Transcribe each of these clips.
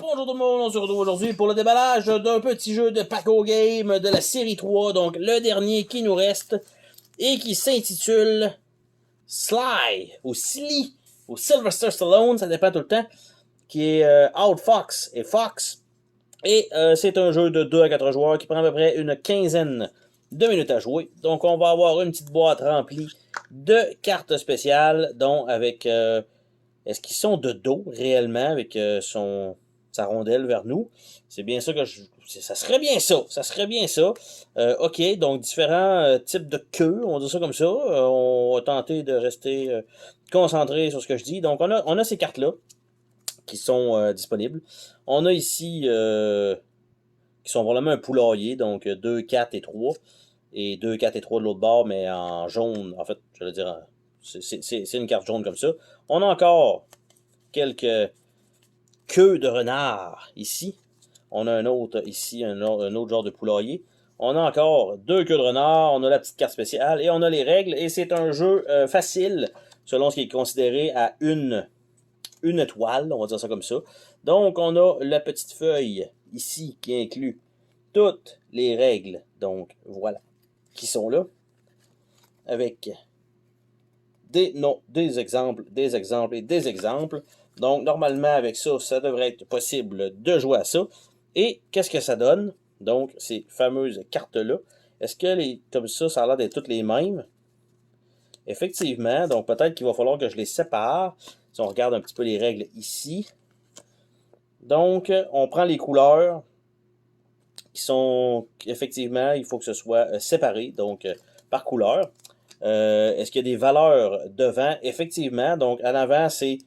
Bonjour tout le monde, on se retrouve aujourd'hui pour le déballage d'un petit jeu de Paco Game de la série 3, donc le dernier qui nous reste, et qui s'intitule Sly, ou Silly, ou Sylvester Stallone, ça dépend tout le temps, qui est Outfox et Fox, et c'est un jeu de 2 à 4 joueurs qui prend à peu près une quinzaine de minutes à jouer, donc on va avoir une petite boîte remplie de cartes spéciales, dont avec... est-ce qu'ils sont de dos réellement avec sa rondelle vers nous? C'est bien ça que ça serait bien ça. Ça serait bien ça. OK, donc différents types de queues, on dit ça comme ça. On va tenter de rester concentré sur ce que je dis. Donc on a ces cartes-là qui sont disponibles. On a ici qui sont vraiment un poulailler, donc 2, 4 et 3. Et 2, 4 et 3 de l'autre bord, mais en jaune. En fait, je veux dire, c'est une carte jaune comme ça. On a encore quelques queues de renard ici. On a un autre ici, un autre genre de poulailler. On a encore 2 queues de renard, on a la petite carte spéciale et on a les règles. Et c'est un jeu facile, selon ce qui est considéré à une étoile, on va dire ça comme ça. Donc, on a la petite feuille ici qui inclut toutes les règles. Donc, voilà, qui sont là. Avec des exemples et des exemples. Donc, normalement, avec ça, ça devrait être possible de jouer à ça. Et qu'est-ce que ça donne? Donc, ces fameuses cartes-là. Est-ce que comme ça a l'air d'être toutes les mêmes? Effectivement, donc peut-être qu'il va falloir que je les sépare. Si on regarde un petit peu les règles ici. Donc, on prend les couleurs qui sont, effectivement, il faut que ce soit séparé, donc par couleur. Est-ce qu'il y a des valeurs devant? Effectivement, donc à l'avant, c'est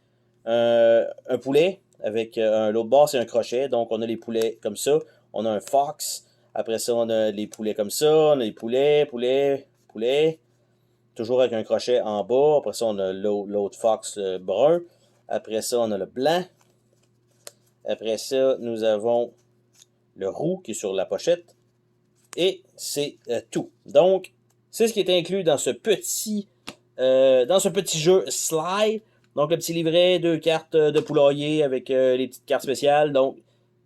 un poulet, avec l'autre bord, c'est un crochet, donc on a les poulets comme ça. On a un fox, après ça, on a les poulets comme ça, on a les poulets, toujours avec un crochet en bas. Après ça, on a l'autre fox brun. Après ça, on a le blanc. Après ça, nous avons le roux qui est sur la pochette. Et c'est tout. Donc, c'est ce qui est inclus dans ce petit jeu Sly. Donc, le petit livret, 2 cartes de poulailler avec les petites cartes spéciales. Donc,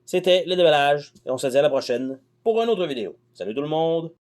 c'était le déballage. Et on se dit à la prochaine pour une autre vidéo. Salut tout le monde!